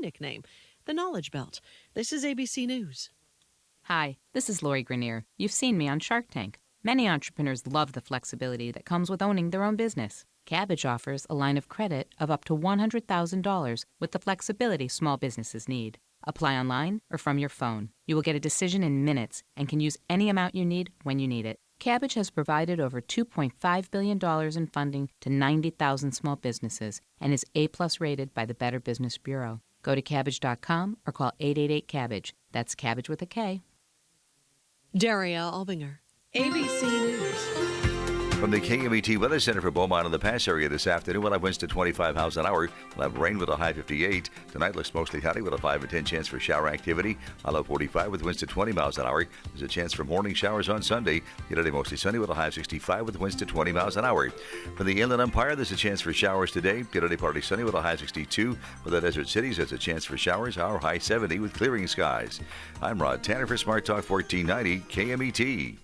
nickname, the Knowledge Belt. This is ABC News. Hi, this is Lori Grenier. You've seen me on Shark Tank. Many entrepreneurs love the flexibility that comes with owning their own business. Kabbage offers a line of credit of up to $100,000 with the flexibility small businesses need. Apply online or from your phone. You will get a decision in minutes and can use any amount you need when you need it. Kabbage has provided over $2.5 billion in funding to 90,000 small businesses and is A+ rated by the Better Business Bureau. Go to Kabbage.com or call 888-KABBAGE. That's Kabbage with a K. Daria Albinger, ABC News. From the KMET Weather Center for Beaumont and the Pass area this afternoon, we'll have winds to 25 miles an hour. We'll have rain with a high 58. Tonight looks mostly cloudy with a 5 and 10 chance for shower activity. A low 45 with winds to 20 miles an hour. There's a chance for morning showers on Sunday. Today mostly sunny with a high of 65 with winds to 20 miles an hour. For the Inland Empire, there's a chance for showers today. Today partly sunny with a high of 62. For the Desert Cities, there's a chance for showers. Our high 70 with clearing skies. I'm Rod Tanner for Smart Talk 1490 KMET.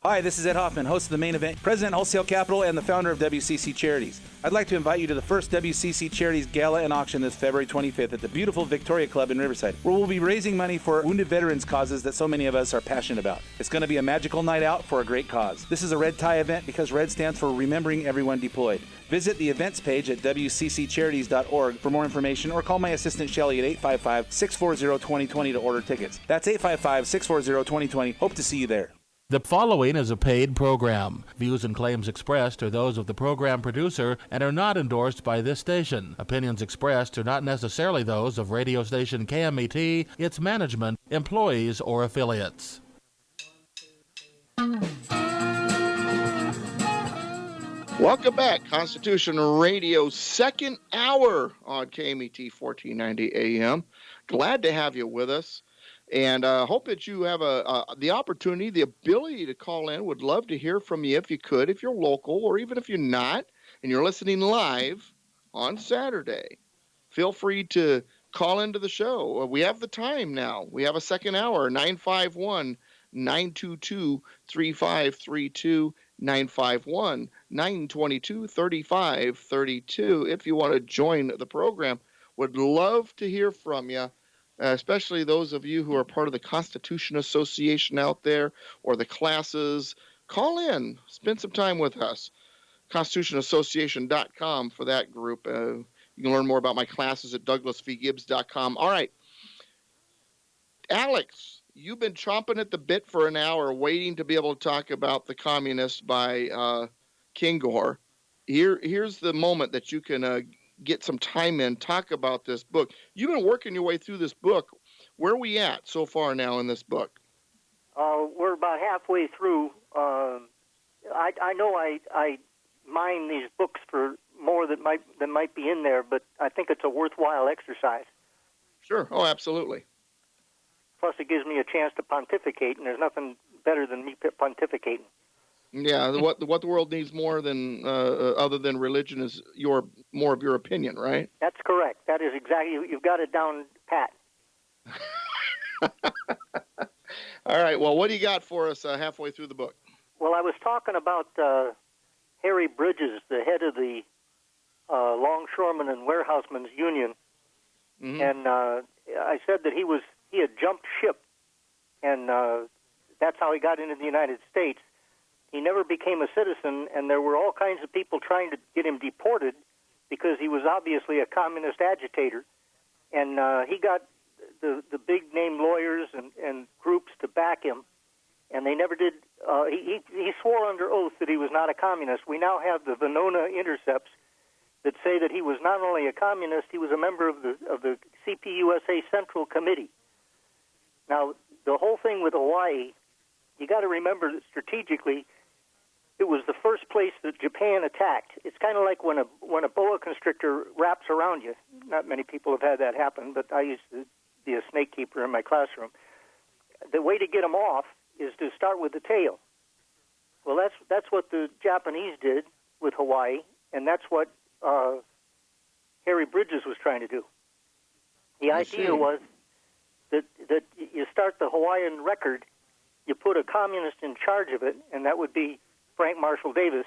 Hi, this is Ed Hoffman, host of The Main Event, president of Wholesale Capital, and the founder of WCC Charities. I'd like to invite you to the first WCC Charities Gala and Auction this February 25th at the beautiful Victoria Club in Riverside, where we'll be raising money for wounded veterans causes that so many of us are passionate about. It's going to be a magical night out for a great cause. This is a red tie event because red stands for Remembering Everyone Deployed. Visit the events page at wcccharities.org for more information or call my assistant Shelley at 855-640-2020 to order tickets. That's 855-640-2020. Hope to see you there. The following is a paid program. Views and claims expressed are those of the program producer and are not endorsed by this station. Opinions expressed are not necessarily those of radio station KMET, its management, employees, or affiliates. Welcome back. Constitution Radio, second hour on KMET 1490 AM. Glad to have you with us. And hope that you have the opportunity, the ability to call in. Would love to hear from you if you could, if you're local, or even if you're not, and you're listening live on Saturday. Feel free to call into the show. We have the time now. We have a second hour, 951-922-3532, 951-922-3532. If you want to join the program, would love to hear from you. Especially those of you who are part of the Constitution Association out there or the classes. Call in. Spend some time with us. ConstitutionAssociation.com for that group. You can learn more about my classes at DouglasVGibbs.com. All right. Alex, you've been chomping at the bit for an hour waiting to be able to talk about The Communist by Kingor. Here's the moment that you can get some time in, talk about this book. You've been working your way through this book. Where are we at so far now in this book? We're about halfway through. I know I mine these books for more that might be in there, but I think it's a worthwhile exercise. Sure. Oh, absolutely. Plus, it gives me a chance to pontificate, and there's nothing better than me pontificating. Yeah, what the world needs more than other than religion is more of your opinion, right? That's correct. That is exactly, you've got it down pat. All right. Well, what do you got for us halfway through the book? Well, I was talking about Harry Bridges, the head of the Longshoremen and Warehousemen's Union, and I said that he had jumped ship, and that's how he got into the United States. He never became a citizen, and there were all kinds of people trying to get him deported because he was obviously a communist agitator. And he got the big-name lawyers and groups to back him, and they never did. He swore under oath that he was not a communist. We now have the Venona intercepts that say that he was not only a communist, he was a member of the CPUSA Central Committee. Now, the whole thing with Hawaii, you got to remember that strategically, it was the first place that Japan attacked. It's kind of like when a boa constrictor wraps around you. Not many people have had that happen, but I used to be a snake keeper in my classroom. The way to get them off is to start with the tail. Well, that's what the Japanese did with Hawaii, and that's what Harry Bridges was trying to do. The idea was that you start the Hawaiian record, you put a communist in charge of it, and that would be Frank Marshall Davis,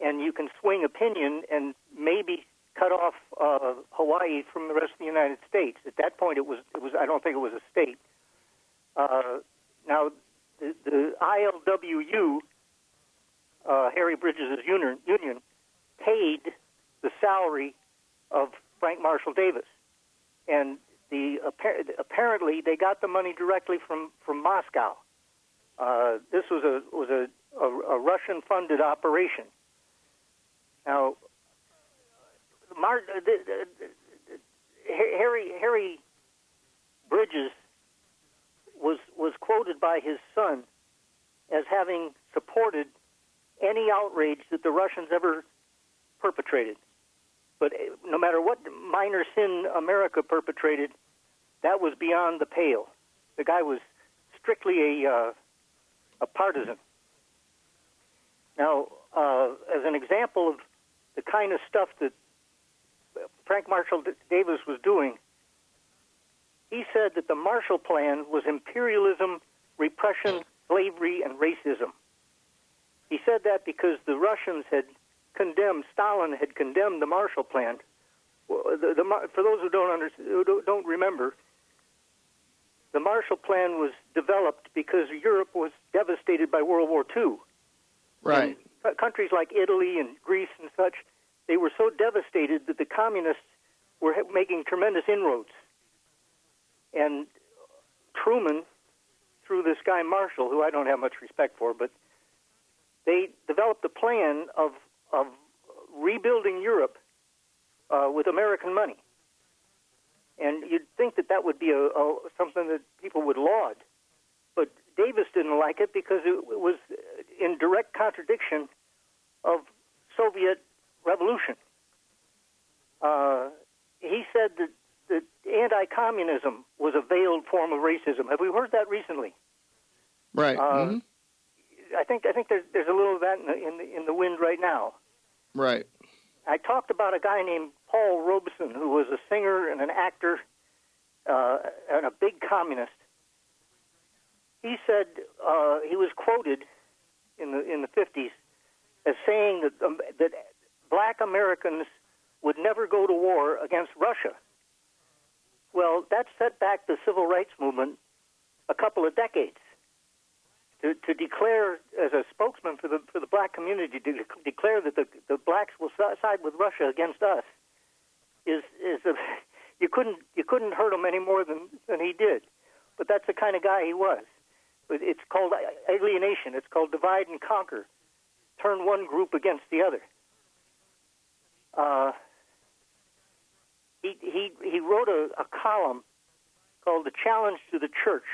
and you can swing opinion and maybe cut off Hawaii from the rest of the United States. At that point, it was. I don't think it was a state. Now, the ILWU, Harry Bridges' union, paid the salary of Frank Marshall Davis, and apparently they got the money directly from Moscow. This was a Russian-funded operation. Now, Harry Bridges was quoted by his son as having supported any outrage that the Russians ever perpetrated. But no matter what minor sin America perpetrated, that was beyond the pale. The guy was strictly a partisan. Now, as an example of the kind of stuff that Frank Marshall Davis was doing, he said that the Marshall Plan was imperialism, repression, slavery, and racism. He said that because the Russians had Stalin had condemned the Marshall Plan. For those who don't remember, the Marshall Plan was developed because Europe was devastated by World War II. Right. And countries like Italy and Greece and such, they were so devastated that the communists were making tremendous inroads. And Truman, through this guy Marshall, who I don't have much respect for, but they developed a plan of rebuilding Europe with American money. And you'd think that would be something that people would laud. But Davis didn't like it because it was in direct contradiction of Soviet revolution. He said that anti-communism was a veiled form of racism. Have we heard that recently? Right. I think there's a little of that in the wind right now. Right. I talked about a guy named Paul Robeson, who was a singer and an actor and a big communist. He said he was quoted in the 50s as saying that black Americans would never go to war against Russia. Well, that set back the civil rights movement a couple of decades. To declare, as a spokesman for the black community, to declare that the blacks will side with Russia against us is you couldn't hurt him any more than he did. But that's the kind of guy he was. But it's called alienation. It's called divide and conquer. Turn one group against the other. He wrote a column called "The Challenge to the Church,"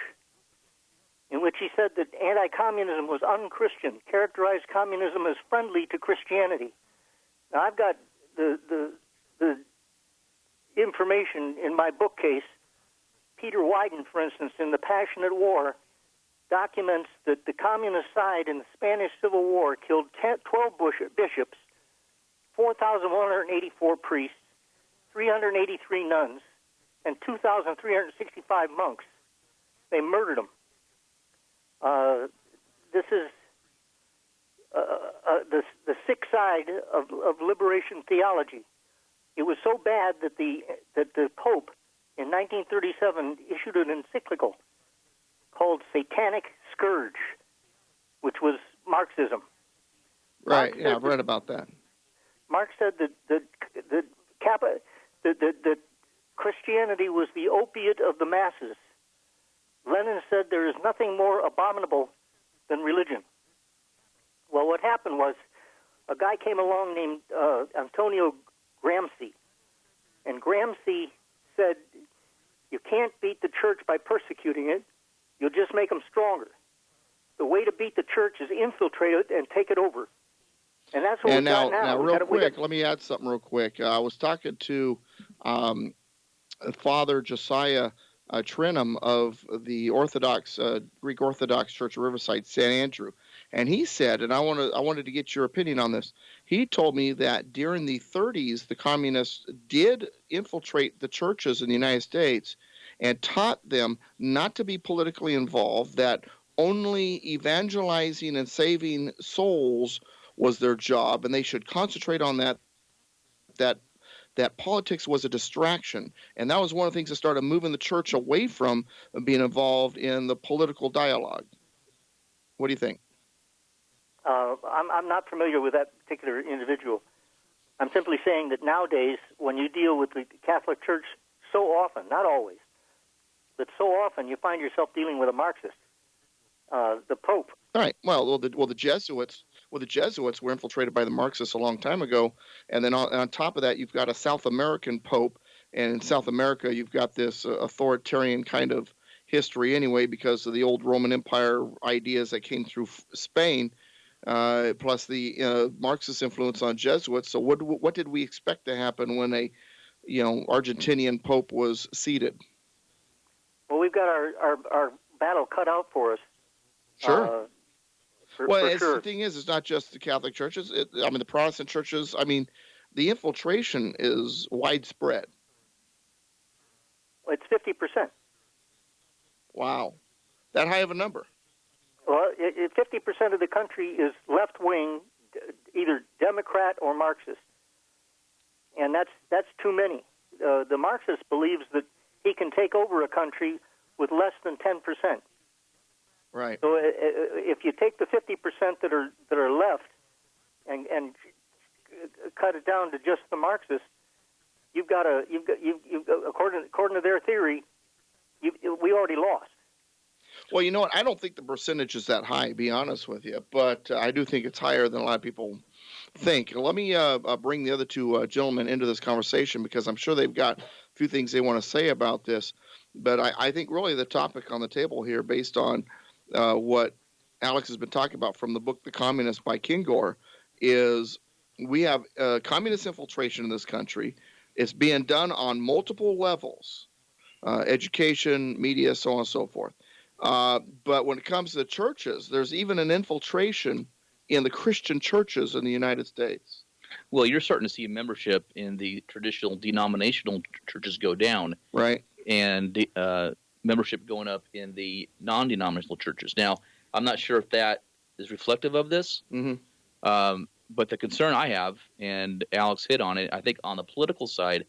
in which he said that anti-communism was unchristian, characterized communism as friendly to Christianity. Now, I've got the information in my bookcase. Peter Wyden, for instance, in The Passionate War, documents that the communist side in the Spanish Civil War killed 12 bishops, 4,184 priests, 383 nuns, and 2,365 monks. They murdered them. This is the sick side of liberation theology. It was so bad that the Pope in 1937 issued an encyclical called "Satanic Scourge," which was Marxism. Right. Yeah, I've read about that. Marx said that Christianity was the opiate of the masses. Lenin said there is nothing more abominable than religion. Well, what happened was a guy came along named Antonio Gramsci, and Gramsci said, you can't beat the church by persecuting it. You'll just make them stronger. The way to beat the church is infiltrate it and take it over. And that's what we've got now. Now, real quick, let me add something real quick. I was talking to Father Josiah Trenum of the Greek Orthodox Church of Riverside, St. Andrew, and he said, and I wanted to get your opinion on this. He told me that during the 30s, the communists did infiltrate the churches in the United States and taught them not to be politically involved, that only evangelizing and saving souls was their job, and they should concentrate on that that politics was a distraction. And that was one of the things that started moving the church away from being involved in the political dialogue. What do you think? I'm not familiar with that particular individual. I'm simply saying that nowadays, when you deal with the Catholic Church so often, not always, but so often, you find yourself dealing with a Marxist, the Pope. All right. Well, the Jesuits were infiltrated by the Marxists a long time ago, and then on top of that, you've got a South American Pope, and in South America, you've got this authoritarian kind of history anyway, because of the old Roman Empire ideas that came through Spain, plus the Marxist influence on Jesuits. So, what did we expect to happen when a Argentinian Pope was seated? Well, we've got our battle cut out for us. Sure. For the thing is, it's not just the Catholic churches. The Protestant churches. The infiltration is widespread. It's 50%. Wow, that high of a number. Well, 50% of the country is left-wing, either Democrat or Marxist, and that's too many. The Marxist believes that he can take over a country with less than 10%. Right. So if you take the 50% that are left and cut it down to just the Marxists, you've got according to their theory, we already lost. Well, you know what? I don't think the percentage is that high, to be honest with you, but I do think it's higher than a lot of people think. Let me bring the other two gentlemen into this conversation, because I'm sure they've got a few things they want to say about this. But I think really the topic on the table here, based on what Alex has been talking about from the book The Communist by Kingor, is we have communist infiltration in this country. It's being done on multiple levels, education, media, so on and so forth. But when it comes to the churches, there's even an infiltration in the Christian churches in the United States. Well, you're starting to see membership in the traditional denominational churches go down. Right. And membership going up in the non-denominational churches. Now, I'm not sure if that is reflective of this, but the concern I have, and Alex hit on it, I think on the political side,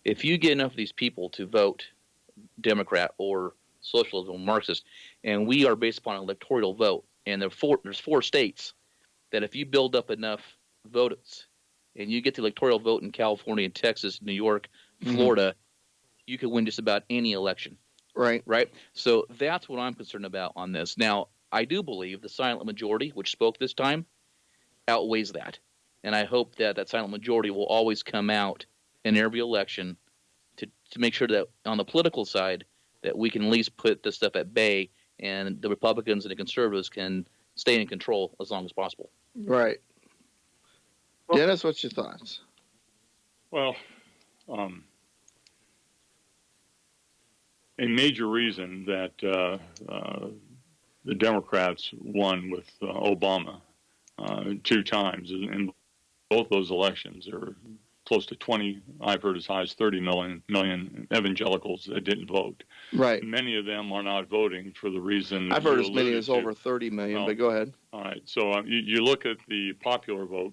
if you get enough of these people to vote Democrat or socialism or Marxist, and we are based upon an electoral vote, and there's 4 states that if you build up enough votes and you get the electoral vote in California, Texas, New York, Florida, you can win just about any election. Right. So that's what I'm concerned about on this. Now, I do believe the silent majority, which spoke this time, outweighs that. And I hope that that silent majority will always come out in every election to make sure that on the political side that we can at least put this stuff at bay, and the Republicans and the conservatives can stay in control as long as possible. Right. Dennis, what's your thoughts? Well, a major reason that the Democrats won with Obama 2 times in both those elections. There were close to 20, I've heard as high as 30 million evangelicals that didn't vote. Right. Many of them are not voting for the reason I've heard as many as over 30 million, but go ahead. All right. So you look at the popular vote,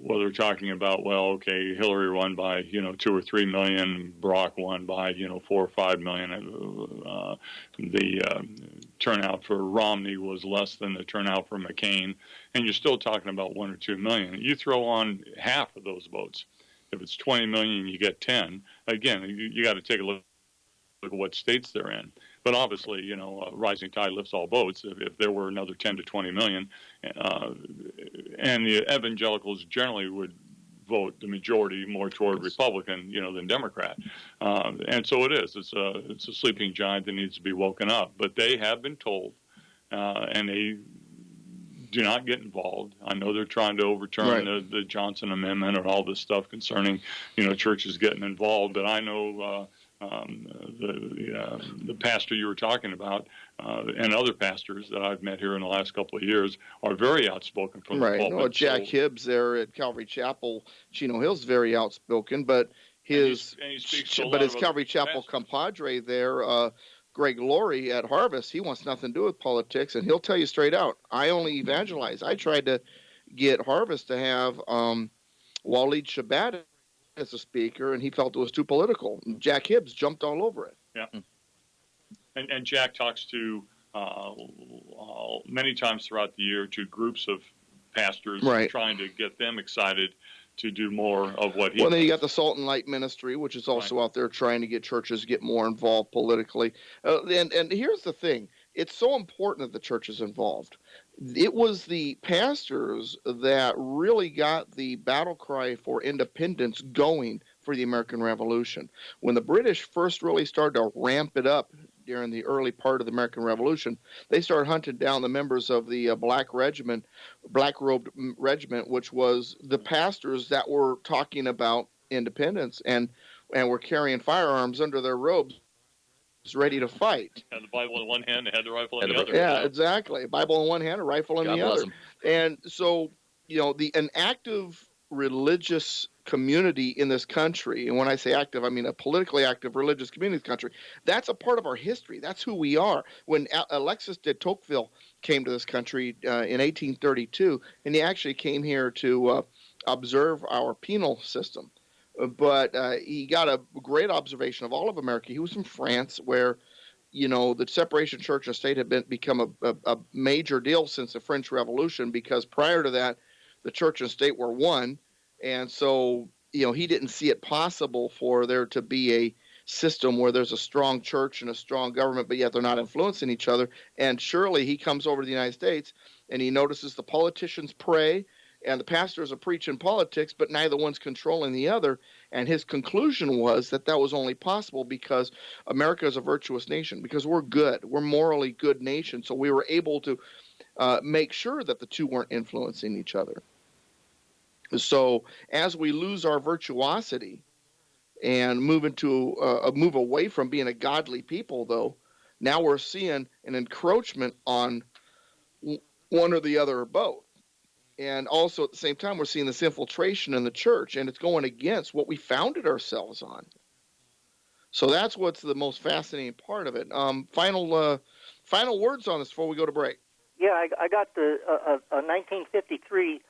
whether we're talking about, Hillary won by, 2 or 3 million, Barack won by, 4 or 5 million. The turnout for Romney was less than the turnout for McCain, and you're still talking about 1 or 2 million. You throw on half of those votes. If it's 20 million, you get 10. Again, you got to take a look at what states they're in. But obviously, rising tide lifts all boats. If there were another 10 to 20 million, and the evangelicals generally would vote the majority more toward Republican, than Democrat, and so it is. It's a sleeping giant that needs to be woken up. But they have been told, and they do not get involved. I know they're trying to overturn the Johnson Amendment or all this stuff concerning, churches getting involved. But I know. The pastor you were talking about and other pastors that I've met here in the last couple of years are very outspoken from the pulpit. Well, Jack Gibbs there at Calvary Chapel, Chino Hill's very outspoken, but his Calvary Chapel compadre there, Greg Laurie at Harvest, he wants nothing to do with politics, and he'll tell you straight out, I only evangelize. I tried to get Harvest to have Waleed Shabbat as a speaker, and he felt it was too political. Jack Gibbs jumped all over it. Yeah. And Jack talks to many times throughout the year to groups of pastors, right, trying to get them excited to do more of what he Well, then does. you got the Salt and Light Ministry, which is also out there trying to get churches get more involved politically. And here's the thing. It's so important that the church is involved. It was the pastors that really got the battle cry for independence going for the American Revolution. When the British first really started to ramp it up during the early part of the American Revolution, they started hunting down the members of the Black Robed Regiment, which was the pastors that were talking about independence and were carrying firearms under their robes, ready to fight. Had the Bible in one hand, they had the rifle in the other. Yeah, exactly. Bible in one hand, a rifle in the other. And so, an active religious community in this country, and when I say active, I mean a politically active religious community in this country, that's a part of our history. That's who we are. When Alexis de Tocqueville came to this country in 1832, and he actually came here to observe our penal system. But he got a great observation of all of America. He was from France, where the separation of church and state had become a major deal since the French Revolution, because prior to that, the church and state were one. And so, he didn't see it possible for there to be a system where there's a strong church and a strong government, but yet they're not influencing each other. And surely he comes over to the United States and he notices the politicians pray and the pastors are preaching politics, but neither one's controlling the other. And his conclusion was that was only possible because America is a virtuous nation, because we're good. We're morally good nation. So we were able to make sure that the two weren't influencing each other. So as we lose our virtuosity and move away from being a godly people, though, now we're seeing an encroachment on one or the other or both. And also at the same time, we're seeing this infiltration in the church, and it's going against what we founded ourselves on. So that's what's the most fascinating part of it. Final words on this before we go to break. Yeah, I got a 1953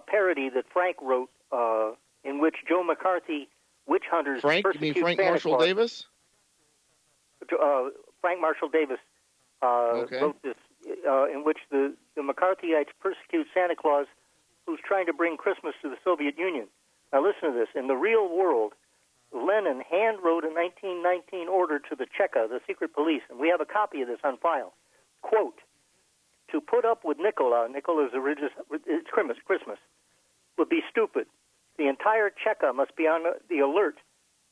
parody that Frank wrote, in which Joe McCarthy witch hunters. Frank? You mean Frank Marshall Davis? Frank Marshall Davis wrote this, in which the McCarthyites persecute Santa Claus, who's trying to bring Christmas to the Soviet Union. Now listen to this. In the real world, Lenin hand-wrote a 1919 order to the Cheka, the secret police, and we have a copy of this on file. Quote, to put up with Nikola's religious, it's Christmas, would be stupid. The entire Cheka must be on the alert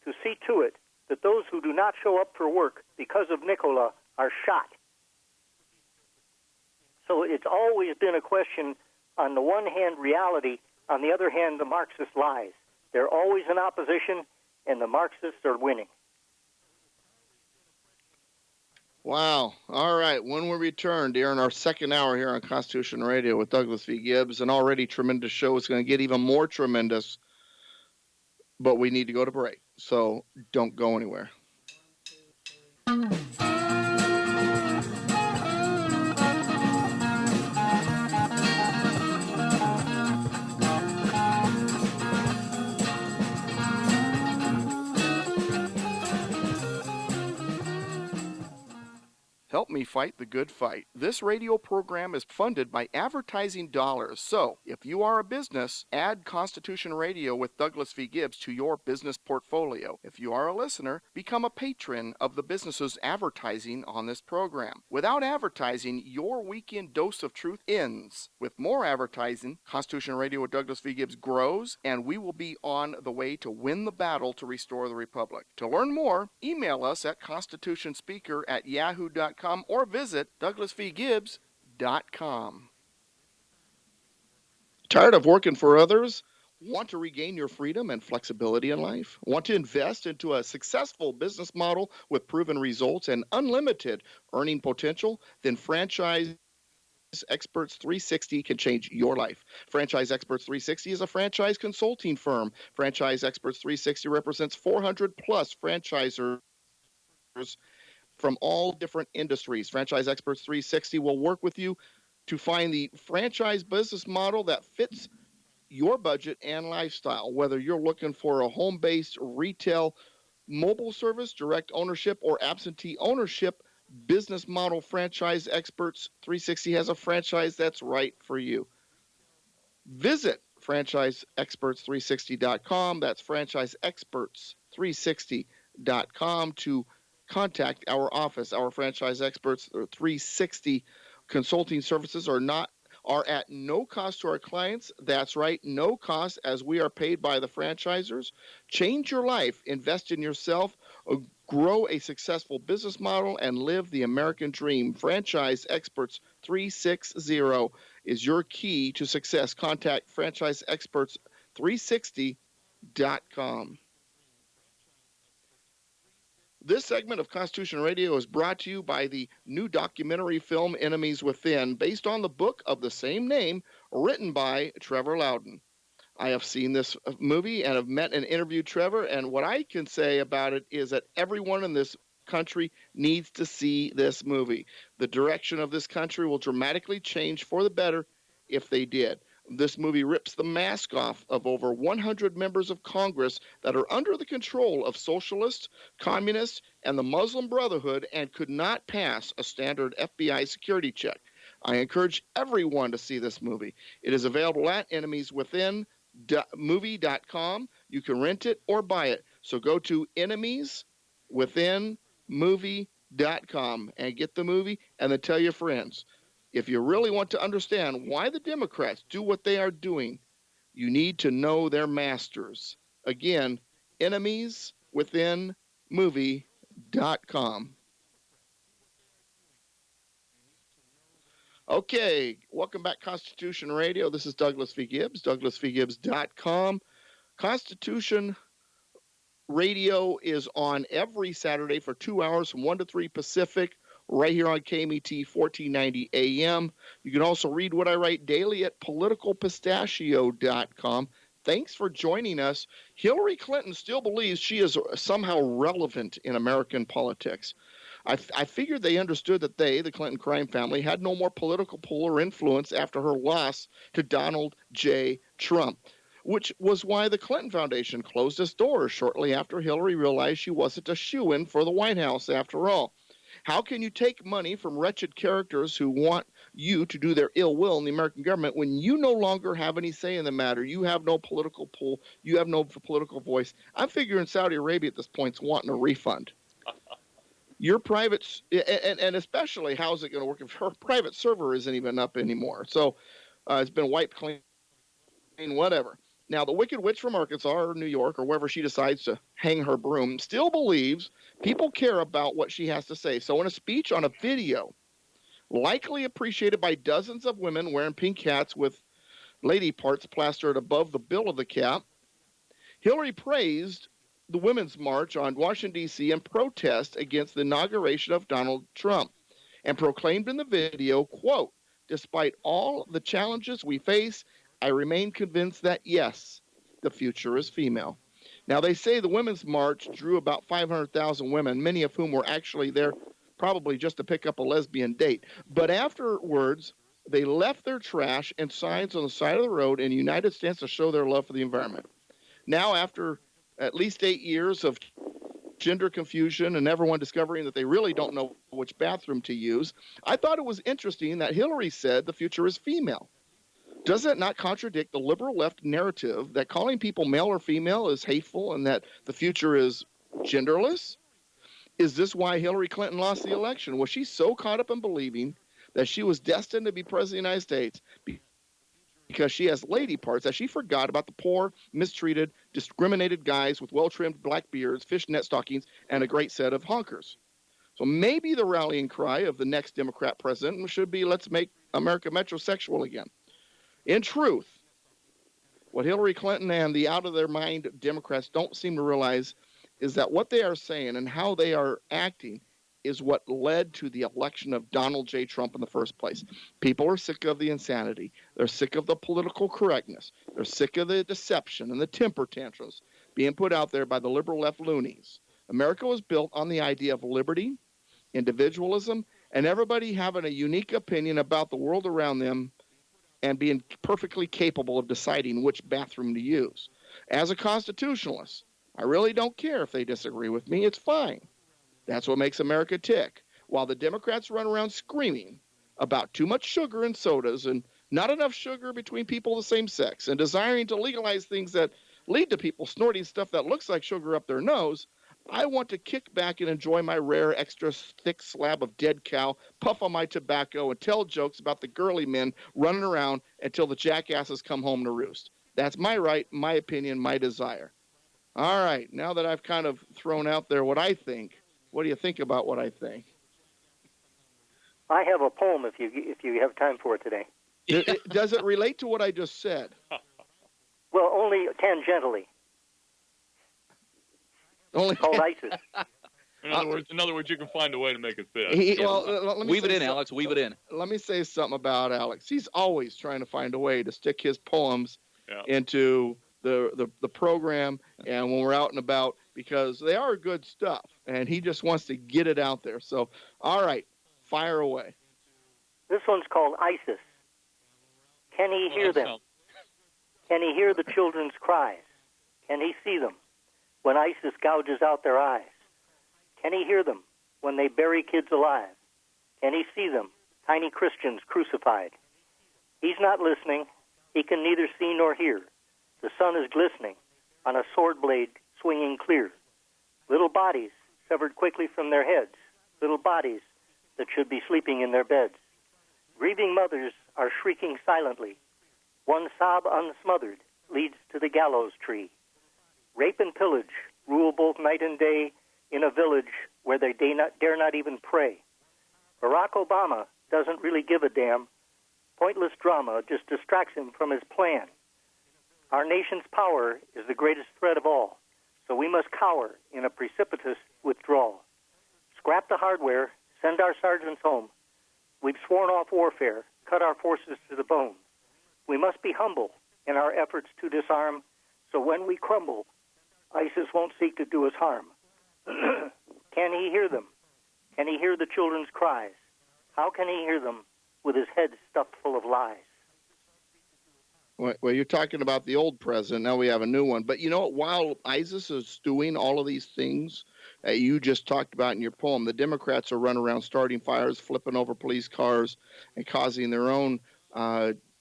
to see to it that those who do not show up for work because of Nikola are shot. So it's always been a question, on the one hand, reality, on the other hand, the Marxist lies. They're always in opposition, and the Marxists are winning. Wow. All right. When we return during our second hour here on Constitution Radio with Douglas V. Gibbs, an already tremendous show. It's going to get even more tremendous, but we need to go to break. So don't go anywhere. Help me fight the good fight. This radio program is funded by advertising dollars. So, if you are a business, add Constitution Radio with Douglas V. Gibbs to your business portfolio. If you are a listener, become a patron of the businesses advertising on this program. Without advertising, your weekend dose of truth ends. With more advertising, Constitution Radio with Douglas V. Gibbs grows, and we will be on the way to win the battle to restore the Republic. To learn more, email us at constitutionspeaker@yahoo.com or visit douglasvgibbs.com. Tired of working for others? Want to regain your freedom and flexibility in life? Want to invest into a successful business model with proven results and unlimited earning potential? Then Franchise Experts 360 can change your life. Franchise Experts 360 is a franchise consulting firm. Franchise Experts 360 represents 400 plus franchisors from all different industries. Franchise Experts 360 will work with you to find the franchise business model that fits your budget and lifestyle. Whether you're looking for a home-based retail mobile service, direct ownership, or absentee ownership business model, Franchise Experts 360 has a franchise that's right for you. Visit franchiseexperts360.com. That's franchiseexperts360.com to contact our office. Our Franchise Experts 360 consulting services are at no cost to our clients. That's right, no cost, as we are paid by the franchisors. Change your life, invest in yourself, grow a successful business model, and live the American dream. Franchise Experts 360 is your key to success. Contact franchiseexperts360.com. This segment of Constitution Radio is brought to you by the new documentary film Enemies Within, based on the book of the same name written by Trevor Loudon. I have seen this movie and have met and interviewed Trevor, and what I can say about it is that everyone in this country needs to see this movie. The direction of this country will dramatically change for the better if they did. This movie rips the mask off of over 100 members of Congress that are under the control of socialists, communists, and the Muslim Brotherhood and could not pass a standard FBI security check. I encourage everyone to see this movie. It is available at enemieswithinmovie.com. You can rent it or buy it. So go to enemieswithinmovie.com and get the movie, and then tell your friends. If you really want to understand why the Democrats do what they are doing, you need to know their masters. Again, enemieswithinmovie.com. Okay, welcome back, Constitution Radio. This is Douglas V. Gibbs, douglasvgibbs.com. Constitution Radio is on every Saturday for 2 hours from 1 to 3 Pacific, right here on KMET 1490 AM. You can also read what I write daily at politicalpistachio.com. Thanks for joining us. Hillary Clinton still believes she is somehow relevant in American politics. I figured they understood that they, the Clinton crime family, had no more political pull or influence after her loss to Donald J. Trump, which was why the Clinton Foundation closed its doors shortly after Hillary realized she wasn't a shoo-in for the White House after all. How can you take money from wretched characters who want you to do their ill will in the American government when you no longer have any say in the matter? You have no political pull. You have no political voice. I'm figuring Saudi Arabia at this point is wanting a refund. Your private, and especially how's it going to work if her private server isn't even up anymore? So it's been wiped clean, whatever. Now, the Wicked Witch from Arkansas or New York or wherever she decides to hang her broom still believes people care about what she has to say. So in a speech on a video, likely appreciated by dozens of women wearing pink hats with lady parts plastered above the bill of the cap, Hillary praised the Women's March on Washington, D.C. in protest against the inauguration of Donald Trump and proclaimed in the video, quote, "Despite all the challenges we face, I remain convinced that, yes, the future is female." Now, they say the Women's March drew about 500,000 women, many of whom were actually there probably just to pick up a lesbian date. But afterwards, they left their trash and signs on the side of the road in the United States to show their love for the environment. Now, after at least 8 years of gender confusion and everyone discovering that they really don't know which bathroom to use, I thought it was interesting that Hillary said the future is female. Does that not contradict the liberal left narrative that calling people male or female is hateful and that the future is genderless? Is this why Hillary Clinton lost the election? Was she so caught up in believing that she was destined to be president of the United States because she has lady parts that she forgot about the poor, mistreated, discriminated guys with well-trimmed black beards, fishnet stockings, and a great set of honkers? So maybe the rallying cry of the next Democrat president should be, let's make America metrosexual again. In truth, what Hillary Clinton and the out-of-their-mind Democrats don't seem to realize is that what they are saying and how they are acting is what led to the election of Donald J. Trump in the first place. People are sick of the insanity. They're sick of the political correctness. They're sick of the deception and the temper tantrums being put out there by the liberal left loonies. America was built on the idea of liberty, individualism, and everybody having a unique opinion about the world around them and being perfectly capable of deciding which bathroom to use. As a constitutionalist, I really don't care if they disagree with me. It's fine. That's what makes America tick. While the Democrats run around screaming about too much sugar in sodas and not enough sugar between people of the same sex and desiring to legalize things that lead to people snorting stuff that looks like sugar up their nose, I want to kick back and enjoy my rare, extra thick slab of dead cow, puff on my tobacco, and tell jokes about the girly men running around until the jackasses come home to roost. That's my right, my opinion, my desire. All right, now that I've kind of thrown out there what I think, what do you think about what I think? I have a poem if you have time for it today. Does it relate to what I just said? Well, only tangentially. Only called ISIS. In other words, you can find a way to make it fit. Let me weave it in, Alex. Weave it in. Let me say something about Alex. He's always trying to find a way to stick his poems into the program and when we're out and about, because they are good stuff, and he just wants to get it out there. So, all right, fire away. This one's called ISIS. Can he hear them? Can he hear the children's cries? Can he see them when ISIS gouges out their eyes? Can he hear them when they bury kids alive? Can he see them, tiny Christians crucified? He's not listening. He can neither see nor hear. The sun is glistening on a sword blade swinging clear. Little bodies severed quickly from their heads. Little bodies that should be sleeping in their beds. Grieving mothers are shrieking silently. One sob unsmothered leads to the gallows tree. Rape and pillage rule both night and day in a village where they dare not even pray. Barack Obama doesn't really give a damn. Pointless drama just distracts him from his plan. Our nation's power is the greatest threat of all, so we must cower in a precipitous withdrawal. Scrap the hardware, send our sergeants home. We've sworn off warfare, cut our forces to the bone. We must be humble in our efforts to disarm, so when we crumble, ISIS won't seek to do us harm. Can he hear them? Can he hear the children's cries? How can he hear them with his head stuffed full of lies? Well, you're talking about the old president. Now we have a new one. But you know what? While ISIS is doing all of these things that you just talked about in your poem, the Democrats are running around starting fires, flipping over police cars, and causing their own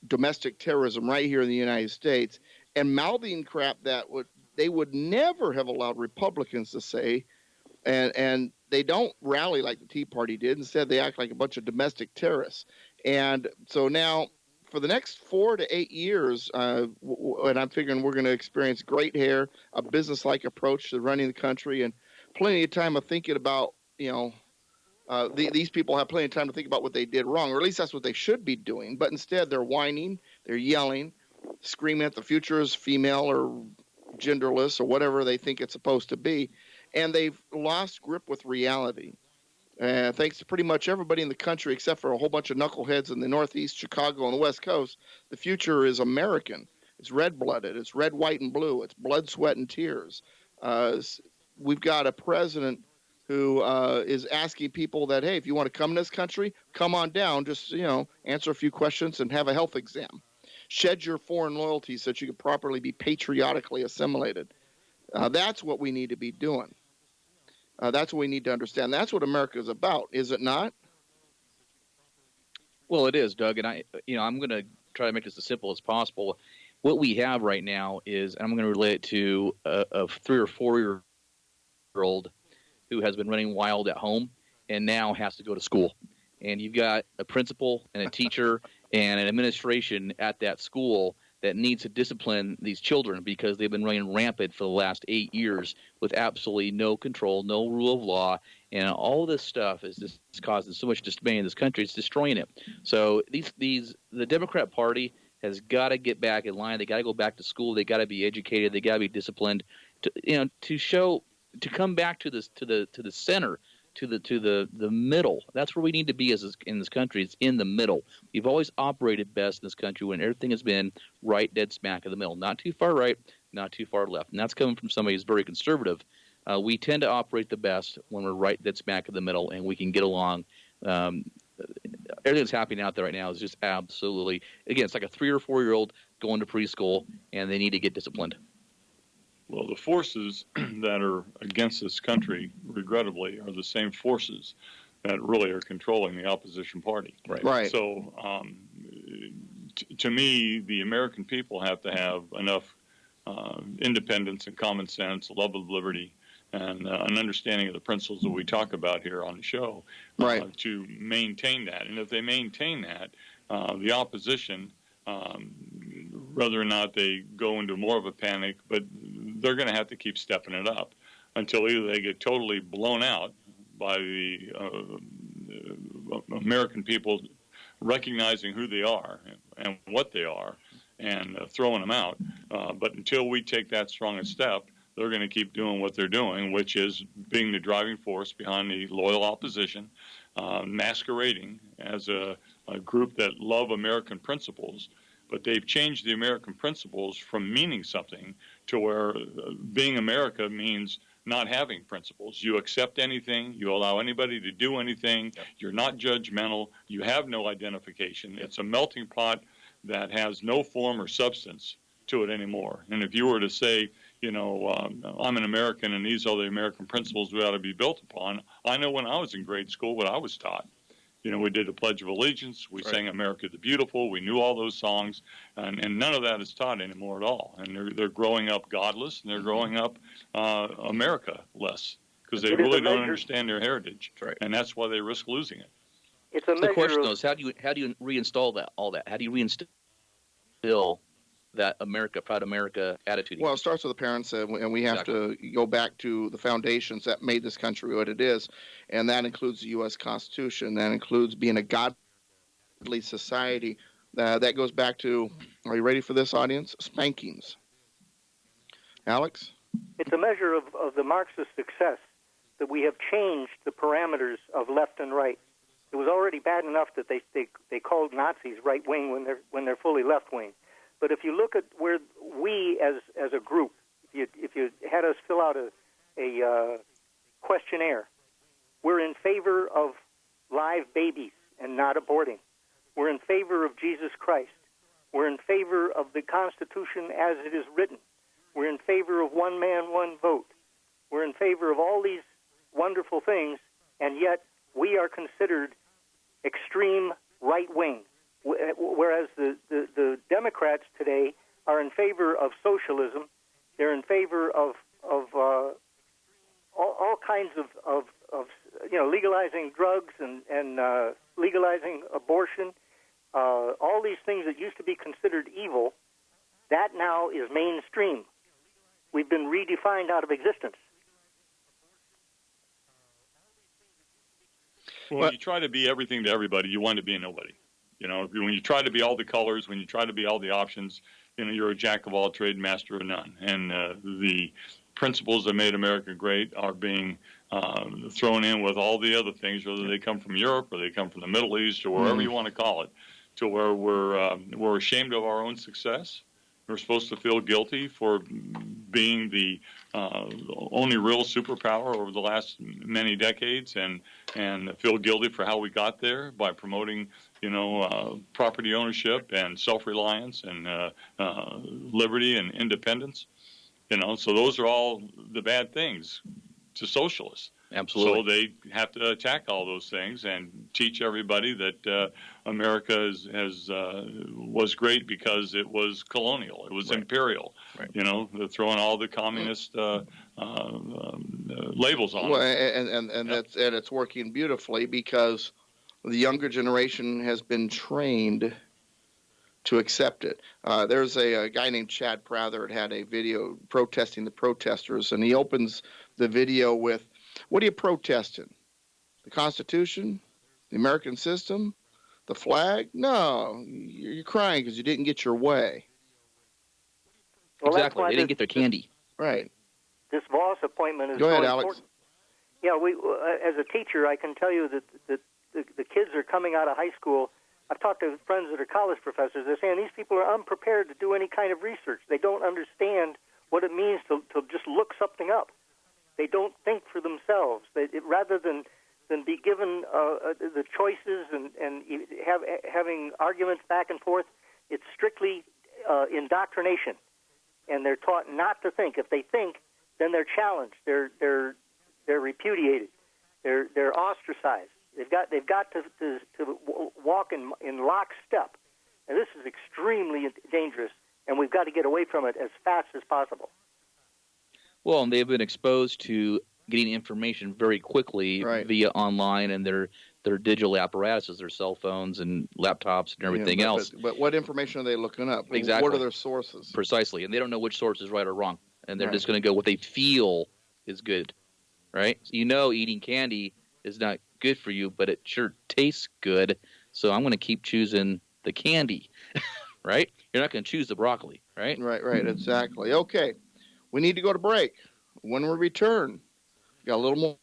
domestic terrorism right here in the United States, and mouthing crap that they would never have allowed Republicans to say. And they don't rally like the Tea Party did. Instead, they act like a bunch of domestic terrorists. And so now, for the next 4 to 8 years, and I'm figuring we're going to experience great hair, a business-like approach to running the country, and plenty of time of thinking about, these people have plenty of time to think about what they did wrong, or at least that's what they should be doing. But instead, they're whining, they're yelling, screaming that the future is female or genderless or whatever they think it's supposed to be. And they've lost grip with reality. Thanks to pretty much everybody in the country, except for a whole bunch of knuckleheads in the Northeast, Chicago, and the West Coast, the future is American. It's red-blooded. It's red, white, and blue. It's blood, sweat, and tears. We've got a president who is asking people that, hey, if you want to come to this country, come on down. Just, answer a few questions and have a health exam. Shed your foreign loyalties so that you can properly be patriotically assimilated. That's what we need to be doing. That's what we need to understand. That's what America is about, is it not? Well, it is, Doug, and I'm going to try to make this as simple as possible. What we have right now is, and I'm going to relate it to a 3 or 4 year old who has been running wild at home and now has to go to school. And you've got a principal and a teacher and an administration at that school that needs to discipline these children because they've been running rampant for the last 8 years with absolutely no control, no rule of law, and all this stuff is just causing so much dismay in this country. It's destroying it. So the Democrat Party has got to get back in line. They got to go back to school. They got to be educated. They got to be disciplined. To come back to the center. To the middle. That's where we need to be in this country. It's in the middle. We've always operated best in this country when everything has been right dead smack in the middle. Not too far right, not too far left. And that's coming from somebody who's very conservative. We tend to operate the best when we're right dead smack in the middle and we can get along everything that's happening out there right now is just absolutely, again, it's like a 3 or 4 year old going to preschool, and they need to get disciplined. Well, the forces that are against this country, regrettably, are the same forces that really are controlling the opposition party. Right. So, to me, the American people have to have enough independence and common sense, love of liberty, and an understanding of the principles that we talk about here on the show to maintain that. And if they maintain that, the opposition, whether or not they go into more of a panic, but they're going to have to keep stepping it up until either they get totally blown out by the American people recognizing who they are and what they are and throwing them out. But until we take that strong a step, they're going to keep doing what they're doing, which is being the driving force behind the loyal opposition, masquerading as a group that love American principles. But they've changed the American principles from meaning something to where being America means not having principles. You accept anything. You allow anybody to do anything. Yep. You're not judgmental. You have no identification. Yep. It's a melting pot that has no form or substance to it anymore. And if you were to say, I'm an American and these are the American principles we ought to be built upon, I know when I was in grade school what I was taught. We did the Pledge of Allegiance. We sang America the Beautiful. We knew all those songs. And none of that is taught anymore at all. And they're growing up godless, and they're growing up America-less because they really don't understand their heritage. Right. And that's why they risk losing it. It's a the question, though, is how do you reinstall all that? How do you reinstill that proud America attitude? Well, it starts with the parents, and we have to go back to the foundations that made this country what it is, and that includes the U.S. Constitution. That includes being a godly society. That goes back to, are you ready for this, audience? Spankings. Alex? It's a measure of the Marxist success that we have changed the parameters of left and right. It was already bad enough that they called Nazis right wing when they're fully left wing. But if you look at where we as a group, if you had us fill out a questionnaire, we're in favor of live babies and not aborting. We're in favor of Jesus Christ. We're in favor of the Constitution as it is written. We're in favor of one man, one vote. We're in favor of all these wonderful things, and yet we are considered extreme right wing. Whereas the Democrats today are in favor of socialism, they're in favor of all kinds of legalizing drugs and legalizing abortion, all these things that used to be considered evil, that now is mainstream. We've been redefined out of existence. Well, when you try to be everything to everybody, you want to be a nobody. When you try to be all the colors, when you try to be all the options, you're a jack of all trade, master of none. And the principles that made America great are being thrown in with all the other things, whether they come from Europe or they come from the Middle East or wherever you want to call it, to where we're ashamed of our own success. We're supposed to feel guilty for being the only real superpower over the last many decades, and feel guilty for how we got there by promoting, property ownership and self-reliance and liberty and independence. So those are all the bad things to socialists. Absolutely. So they have to attack all those things and teach everybody that America was great because it was colonial, it was imperial. Right. They're throwing all the communist labels on it. And it's working beautifully because the younger generation has been trained to accept it. There's a guy named Chad Prather that had a video protesting the protesters, and he opens the video with, "What are you protesting? The Constitution? The American system? The flag? No, you're crying because you didn't get your way." Well, exactly. They didn't get their candy. Right. This Voss appointment is Go ahead, so Alex. important. Yeah, as a teacher, I can tell you that the kids are coming out of high school. I've talked to friends that are college professors. They're saying these people are unprepared to do any kind of research. They don't understand what it means to just look something up. They don't think for themselves. Rather than than be given the choices and having arguments back and forth. It's strictly indoctrination, and they're taught not to think. If they think, then they're challenged. They're repudiated. They're ostracized. They've got to walk in lockstep, and this is extremely dangerous. And we've got to get away from it as fast as possible. Well, and they've been exposed to getting information very quickly via online and their digital apparatuses, their cell phones and laptops and everything else. But what information are they looking up? Exactly. What are their sources? Precisely. And they don't know which source is right or wrong. And they're just going to go what they feel is good, right? So eating candy is not good for you, but it sure tastes good. So I'm going to keep choosing the candy, right? You're not going to choose the broccoli, right? Right, exactly. Okay, we need to go to break. When we return, we got a little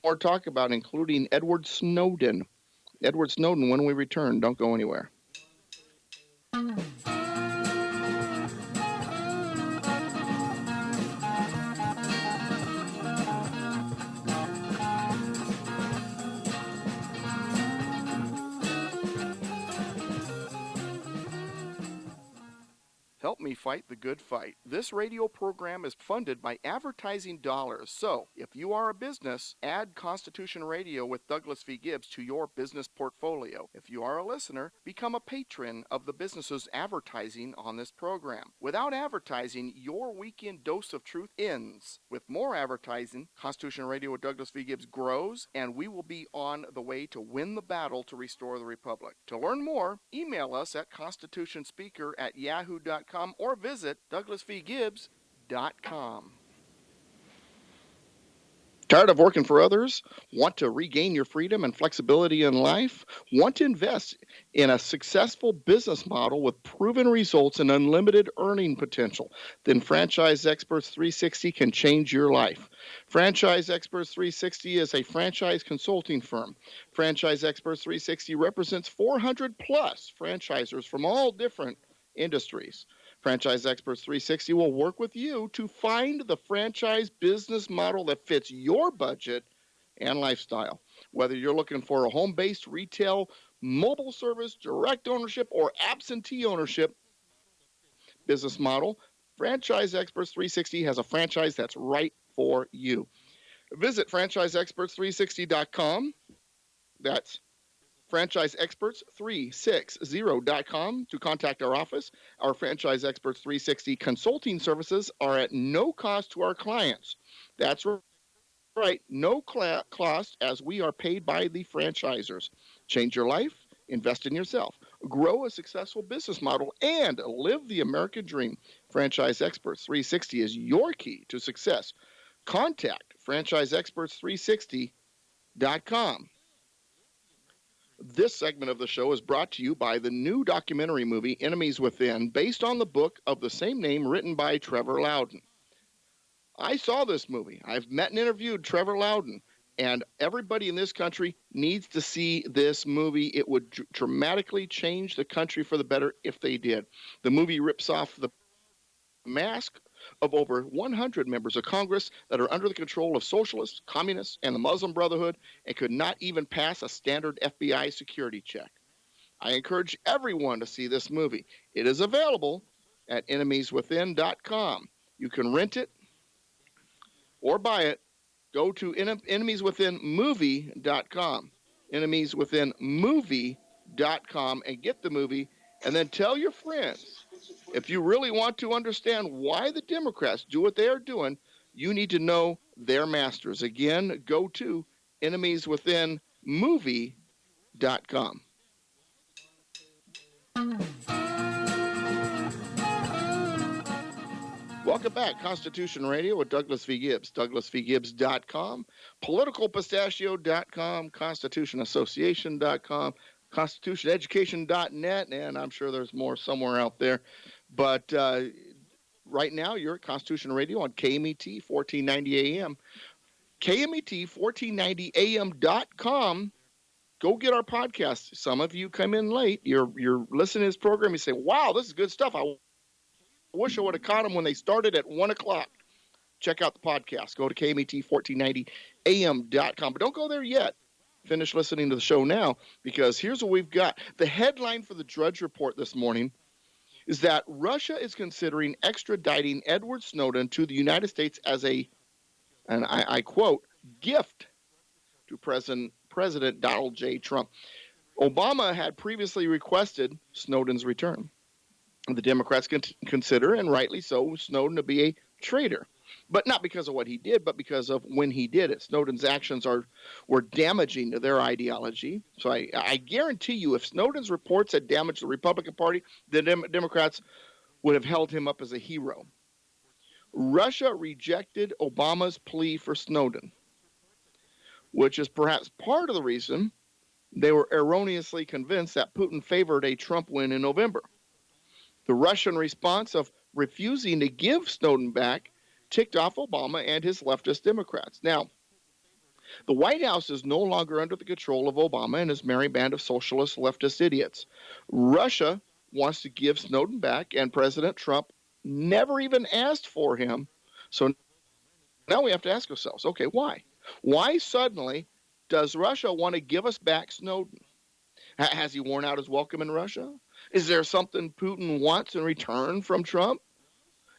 more talk about, including Edward Snowden. Edward Snowden, when we return. Don't go anywhere. Help me fight the good fight. This radio program is funded by advertising dollars. So, if you are a business, add Constitution Radio with Douglas V. Gibbs to your business portfolio. If you are a listener, become a patron of the business's advertising on this program. Without advertising, your weekend dose of truth ends. With more advertising, Constitution Radio with Douglas V. Gibbs grows, and we will be on the way to win the battle to restore the Republic. To learn more, email us at constitutionspeaker@yahoo.com or visit douglasvgibbs.com. Tired of working for others? Want to regain your freedom and flexibility in life? Want to invest in a successful business model with proven results and unlimited earning potential? Then Franchise Experts 360 can change your life. Franchise Experts 360 is a franchise consulting firm. Franchise Experts 360 represents 400 plus franchisors from all different industries. Franchise Experts 360 will work with you to find the franchise business model that fits your budget and lifestyle. Whether you're looking for a home-based retail, mobile service, direct ownership, or absentee ownership business model, Franchise Experts 360 has a franchise that's right for you. Visit franchiseexperts360.com. That's franchiseexperts360.com to contact our office. Our Franchise Experts 360 consulting services are at no cost to our clients. That's right, no cost, as we are paid by the franchisors. Change your life, invest in yourself, grow a successful business model, and live the American dream. Franchise Experts 360 is your key to success. Contact franchiseexperts360.com. This segment of the show is brought to you by the new documentary movie, Enemies Within, based on the book of the same name written by Trevor Loudon. I saw this movie. I've met and interviewed Trevor Loudon, and everybody in this country needs to see this movie. It would dramatically change the country for the better if they did. The movie rips off the mask of over 100 members of Congress that are under the control of socialists, communists, and the Muslim Brotherhood and could not even pass a standard FBI security check. I encourage everyone to see this movie. It is available at enemieswithin.com. You can rent it or buy it. Go to enemieswithinmovie.com, enemieswithinmovie.com, and get the movie, and then tell your friends. If you really want to understand why the Democrats do what they are doing, you need to know their masters. Again, go to enemieswithinmovie.com. Welcome back. Constitution Radio with Douglas V. Gibbs. DouglasVGibbs.com, PoliticalPistachio.com, ConstitutionAssociation.com, ConstitutionEducation.net, and I'm sure there's more somewhere out there. But right now, you're at Constitution Radio on KMET 1490 AM. KMET 1490am.com. Go get our podcast. Some of you come in late. You're listening to this program. You say, wow, this is good stuff. I wish I would have caught them when they started at 1 o'clock. check out the podcast. Go to KMET1490am.com. But don't go there yet. Finish listening to the show now, because here's what we've got. The headline for the Drudge Report this morning is that Russia is considering extraditing Edward Snowden to the United States as a, and I quote, gift to President Donald J. Trump. Obama had previously requested Snowden's return. The Democrats consider, and rightly so, Snowden to be a traitor. But not because of what he did, but because of when he did it. Snowden's actions were damaging to their ideology. So I guarantee you, if Snowden's reports had damaged the Republican Party, the Democrats would have held him up as a hero. Russia rejected Obama's plea for Snowden, which is perhaps part of the reason they were erroneously convinced that Putin favored a Trump win in November. The Russian response of refusing to give Snowden back ticked off Obama and his leftist Democrats. Now, the White House is no longer under the control of Obama and his merry band of socialist leftist idiots. Russia wants to give Snowden back, and President Trump never even asked for him. So now we have to ask ourselves, okay, why? Why suddenly does Russia want to give us back Snowden? Has he worn out his welcome in Russia? Is there something Putin wants in return from Trump?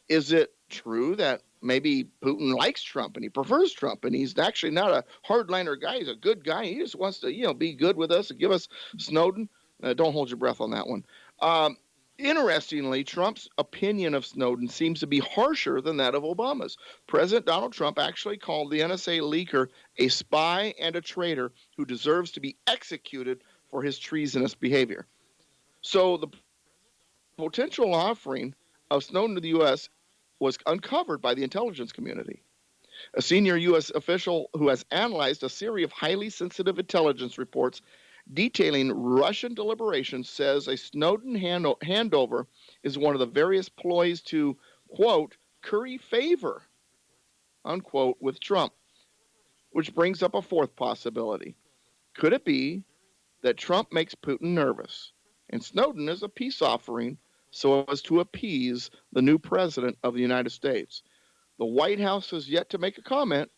Is it true that maybe Putin likes Trump and he prefers Trump and he's actually not a hardliner guy? He's a good guy. He just wants to, be good with us and give us Snowden. Don't hold your breath on that one. Interestingly, Trump's opinion of Snowden seems to be harsher than that of Obama's. President Donald Trump actually called the NSA leaker a spy and a traitor who deserves to be executed for his treasonous behavior. So the potential offering of Snowden to the U.S. was uncovered by the intelligence community. A senior U.S. official who has analyzed a series of highly sensitive intelligence reports detailing Russian deliberations says a Snowden handover is one of the various ploys to, quote, curry favor, unquote, with Trump, which brings up a fourth possibility. Could it be that Trump makes Putin nervous and Snowden is a peace offering so as to appease the new president of the United States? The White House has yet to make a comment,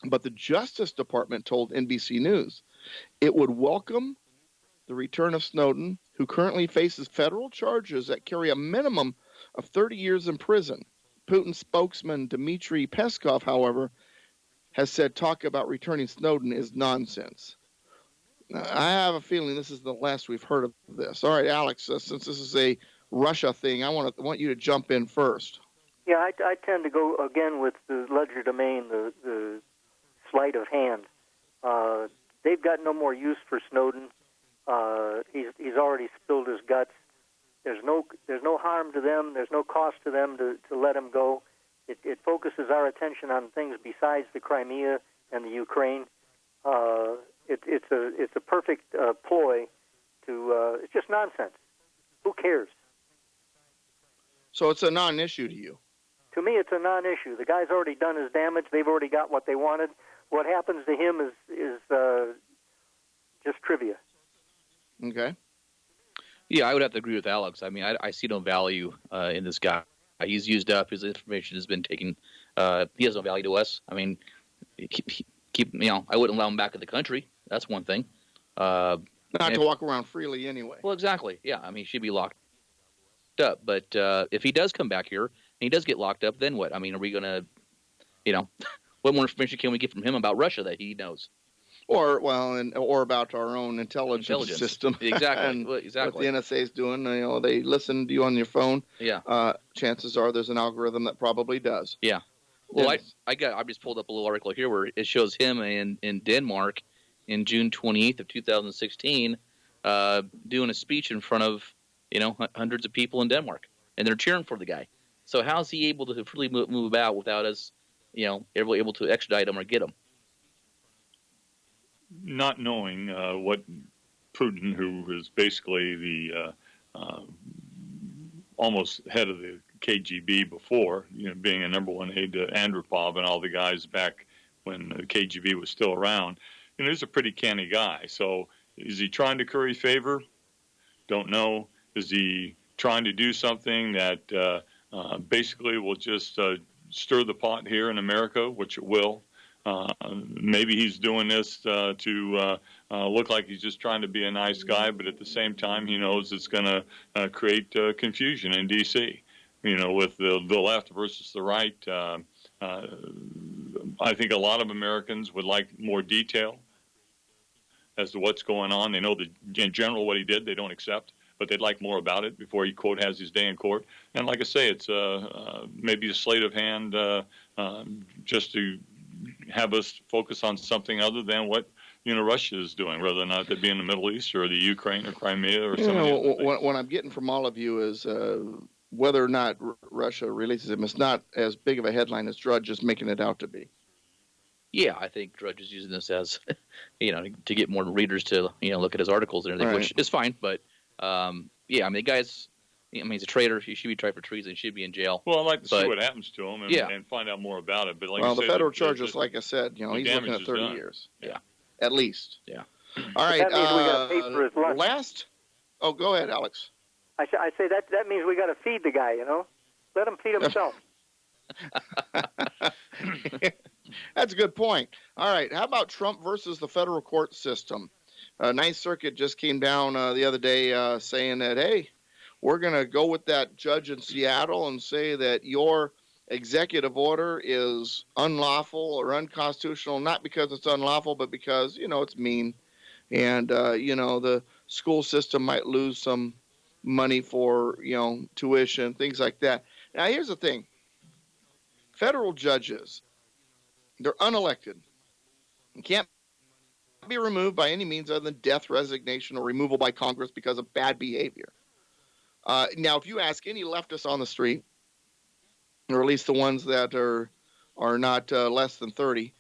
but the Justice Department told NBC News it would welcome the return of Snowden, who currently faces federal charges that carry a minimum of 30 years in prison. Putin spokesman Dmitry Peskov, however, has said talk about returning Snowden is nonsense. Now, I have a feeling this is the last we've heard of this. All right, Alex, since this is a Russia thing, I want you to jump in first. Yeah, I tend to go again with the legerdemain, the sleight of hand. They've got no more use for Snowden. He's already spilled his guts. There's no harm to them. There's no cost to them to let him go. It focuses our attention on things besides the Crimea and the Ukraine. It's a perfect ploy to. It's just nonsense. Who cares? So it's a non-issue to you. To me, it's a non-issue. The guy's already done his damage. They've already got what they wanted. What happens to him is just trivia. Okay. Yeah, I would have to agree with Alex. I mean, I see no value in this guy. He's used up. His information has been taken. He has no value to us. I mean, I wouldn't allow him back in the country. That's one thing. Not to walk around freely anyway. Well, exactly. Yeah, I mean, he should be locked up. But if he does come back here and he does get locked up, then what? I mean, are we going to, what more information can we get from him about Russia that he knows? Or about our own intelligence system. Exactly. And exactly. what the NSA is doing. They listen to you on your phone. Yeah. Chances are there's an algorithm that probably does. Yeah. Well, I just pulled up a little article here where it shows him in Denmark in June 28th of 2016 doing a speech in front of hundreds of people in Denmark, and they're cheering for the guy. So how's he able to freely move about without us, able to extradite him or get him? Not knowing what Putin, who is basically the almost head of the KGB before, being a number one aide to Andropov and all the guys back when the KGB was still around, he's a pretty canny guy. So is he trying to curry favor? Don't know. Is he trying to do something that basically will just stir the pot here in America, which it will. Maybe he's doing this to look like he's just trying to be a nice guy, but at the same time, he knows it's going to create confusion in D.C. With the left versus the right. I think a lot of Americans would like more detail as to what's going on. They know that in general what he did they don't accept, but they'd like more about it before he, quote, has his day in court. And like I say, it's maybe a sleight of hand just to have us focus on something other than what Russia is doing, whether or not they be in the Middle East or the Ukraine or Crimea or something. What I'm getting from all of you is whether or not Russia releases him, it's not as big of a headline as Drudge is making it out to be. Yeah, I think Drudge is using this as, to get more readers to, look at his articles and everything, Right. which is fine. But, the guy's, he's a traitor. He should be tried for treason. He should be in jail. Well, I'd like to see what happens to him Yeah. and find out more about it. But like Well, you the said, federal charges, like I said, he's damage looking at is 30 done. years. Yeah. At least. Yeah. All right. That means we got to pay for his lunch. Last. Oh, go ahead, Alex. I say that means we got to feed the guy. Let him feed himself. That's a good point. All right. How about Trump versus the federal court system? Ninth Circuit just came down the other day saying that, hey, we're going to go with that judge in Seattle and say that your executive order is unlawful or unconstitutional, not because it's unlawful, but because, it's mean. And, the school system might lose some money for, tuition, things like that. Now, here's the thing. Federal judges, they're unelected. You can't be removed by any means other than death, resignation, or removal by Congress because of bad behavior. Now, if you ask any leftist on the street, or at least the ones that are not less than 30,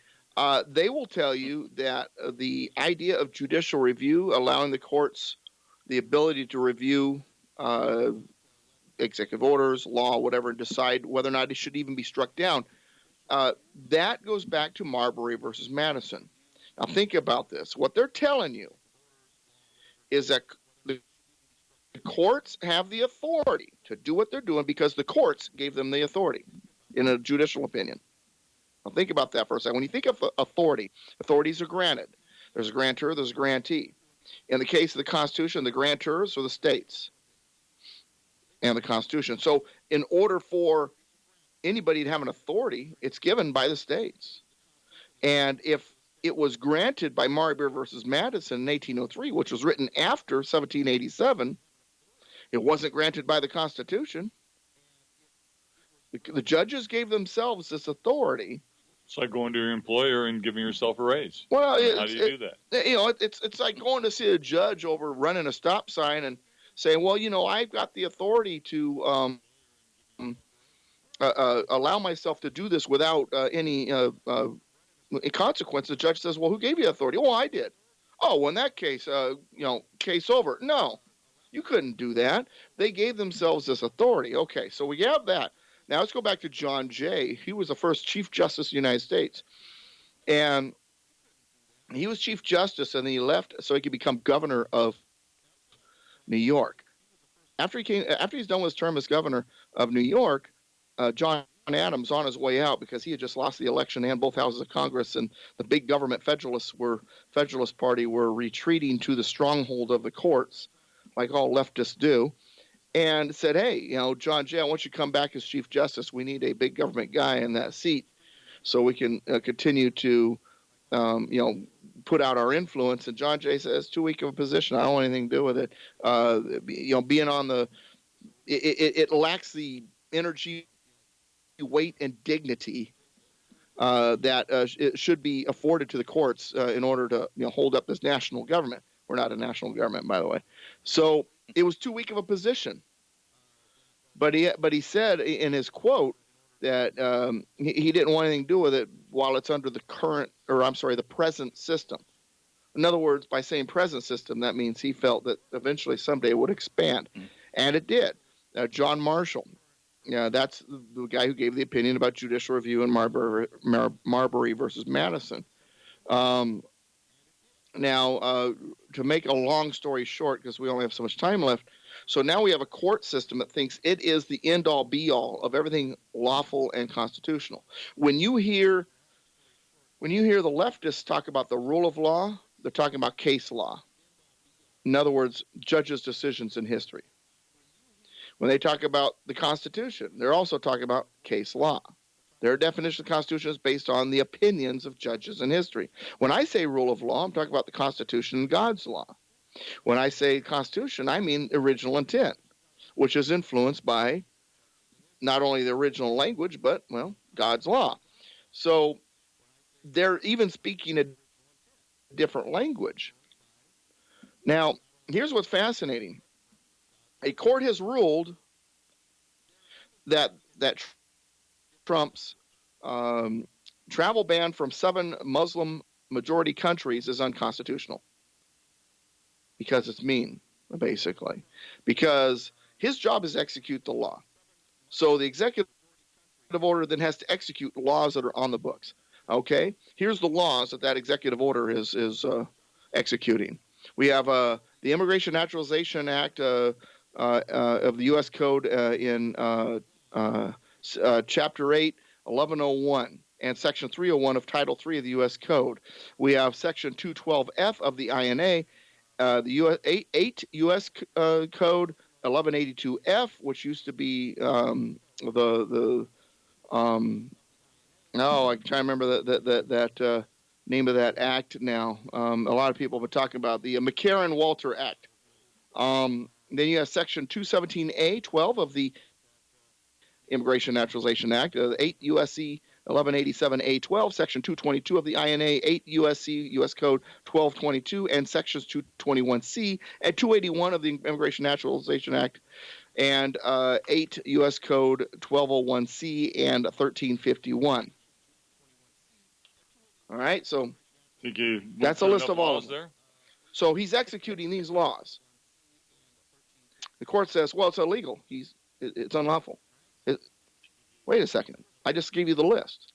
they will tell you that the idea of judicial review, allowing the courts the ability to review executive orders, law, whatever, and decide whether or not it should even be struck down, that goes back to Marbury versus Madison. Now, think about this. What they're telling you is that the courts have the authority to do what they're doing because the courts gave them the authority in a judicial opinion. Now, think about that for a second. When you think of authority, authorities are granted. There's a grantor, there's a grantee. In the case of the Constitution, the grantors are the states and the Constitution. So in order for anybody to have an authority, it's given by the states. And if it was granted by Marbury versus Madison in 1803, which was written after 1787, it wasn't granted by the Constitution. The judges gave themselves this authority. It's like going to your employer and giving yourself a raise. Well, how do you do that? It's like going to see a judge over running a stop sign and saying, well, I've got the authority to allow myself to do this without any consequence. The judge says, well, who gave you authority? Oh, I did. Oh, well, in that case, case over. No, you couldn't do that. They gave themselves this authority. Okay, so we have that. Now let's go back to John Jay. He was the first Chief Justice of the United States. And he was Chief Justice, and then he left so he could become governor of New York. After he's done with his term as governor of New York, John Adams on his way out because he had just lost the election and both houses of Congress, and the big government Federalist Party were retreating to the stronghold of the courts, like all leftists do, and said, hey, John Jay, I want you to come back as Chief Justice. We need a big government guy in that seat so we can continue to, put out our influence. And John Jay says, too weak of a position. I don't want anything to do with it. Being on it lacks the energy, weight, and dignity that it should be afforded to the courts in order to hold up this national government. We're not a national government, by the way. So it was too weak of a position. But he said in his quote that he didn't want anything to do with it while it's under the present system. In other words, by saying present system, that means he felt that eventually someday it would expand. And it did. John Marshall, that's the guy who gave the opinion about judicial review in Marbury versus Madison. Now, to make a long story short, because we only have so much time left, so now we have a court system that thinks it is the end-all, be-all of everything lawful and constitutional. When you hear the leftists talk about the rule of law, they're talking about case law. In other words, judges' decisions in history. When they talk about the Constitution, they're also talking about case law. Their definition of the Constitution is based on the opinions of judges in history. When I say rule of law, I'm talking about the Constitution and God's law. When I say Constitution, I mean original intent, which is influenced by not only the original language, but, well, God's law. So they're even speaking a different language. Now, here's what's fascinating. A court has ruled that Trump's travel ban from 7 Muslim majority countries is unconstitutional because it's mean, basically. Because his job is to execute the law. So the executive order then has to execute laws that are on the books. Okay? Here's the laws that executive order is executing. We have the Immigration Naturalization Act of the U.S. Code in Chapter 8, 1101, and Section 301 of Title 3 of the U.S. Code. We have Section 212F of the INA, the 8 U.S. Code, 1182F, which used to be I'm trying to remember that name of that act now. A lot of people have been talking about the McCarran-Walter Act. Then you have Section 217A, 12 of the Immigration Naturalization Act, 8 U.S.C. 1187A12, Section 222 of the INA, 8 U.S.C. U.S. Code 1222, and Sections 221C and 281 of the Immigration Naturalization Act, and 8 U.S. Code 1201C and 1351. All right, so that's a list of all of them. So he's executing these laws. The court says, well, it's illegal. It's unlawful. Wait a second. I just gave you the list.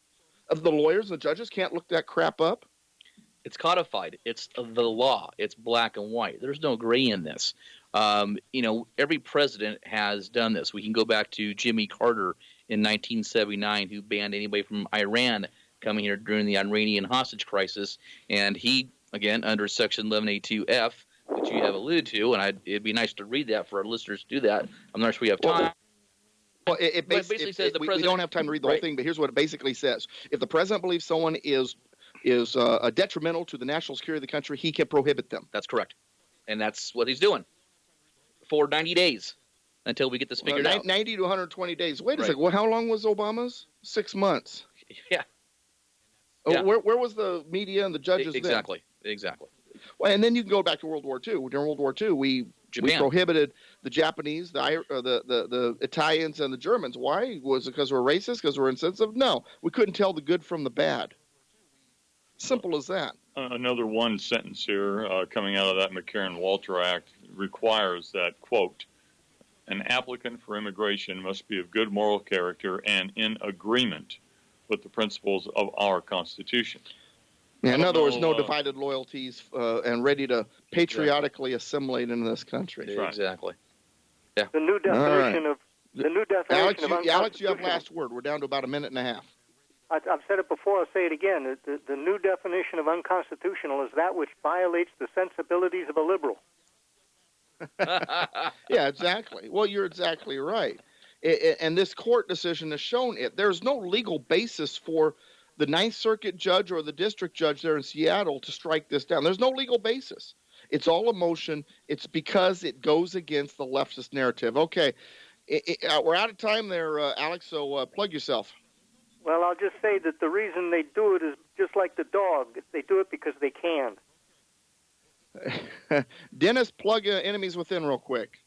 Of the lawyers and the judges can't look that crap up? It's codified. It's the law. It's black and white. There's no gray in this. Every president has done this. We can go back to Jimmy Carter in 1979, who banned anybody from Iran coming here during the Iranian hostage crisis. And he, again, under Section 1182F, which you have alluded to, and it'd be nice to read that for our listeners to do that. I'm not sure we have time. Well, it basically says we don't have time to read the whole thing, but here's what it basically says. If the president believes someone is detrimental to the national security of the country, he can prohibit them. That's correct. And that's what he's doing for 90 days until we get this figured out. 90 to 120 days. Wait a second. Well, how long was Obama's? 6 months. Yeah. Where was the media and the judges then? Exactly. Well, and then you can go back to World War II. During World War II, we prohibited the Japanese, the Italians, and the Germans. Why? Was it because we're racist? Because we're insensitive? No. We couldn't tell the good from the bad. Simple as that. Another one sentence here coming out of that McCarran-Walter Act requires that, quote, an applicant for immigration must be of good moral character and in agreement with the principles of our Constitution. Yeah, in other words, no divided loyalties and ready to patriotically assimilate into this country. Exactly. Yeah. The new definition of Alex, you have last word. We're down to about a minute and a half. I've said it before. I'll say it again. The new definition of unconstitutional is that which violates the sensibilities of a liberal. Yeah, exactly. Well, you're exactly right. And this court decision has shown it. There's no legal basis for the Ninth Circuit judge or the district judge there in Seattle to strike this down. There's no legal basis. It's all emotion. It's because it goes against the leftist narrative. Okay, we're out of time there, Alex, so plug yourself. Well, I'll just say that the reason they do it is just like the dog. They do it because they can. Dennis, plug Enemies Within real quick.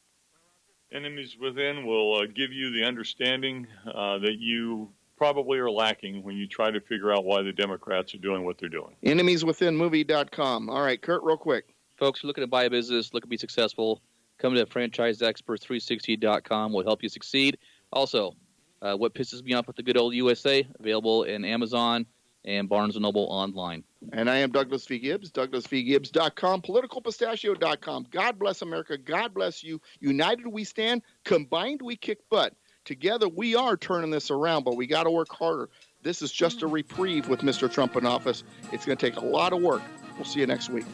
Enemies Within will give you the understanding that you probably are lacking when you try to figure out why the Democrats are doing what they're doing. EnemiesWithinMovie.com. All right, Kurt, real quick. Folks, looking to buy a business, looking to be successful, come to FranchiseExpert360.com will help you succeed. Also, what pisses me off with the good old USA, available in Amazon and Barnes & Noble online. And I am Douglas V. Gibbs, douglasvgibbs.com, politicalpistachio.com. God bless America. God bless you. United we stand. Combined we kick butt. Together we are turning this around, but we got to work harder. This is just a reprieve with Mr. Trump in office. It's going to take a lot of work. We'll see you next week.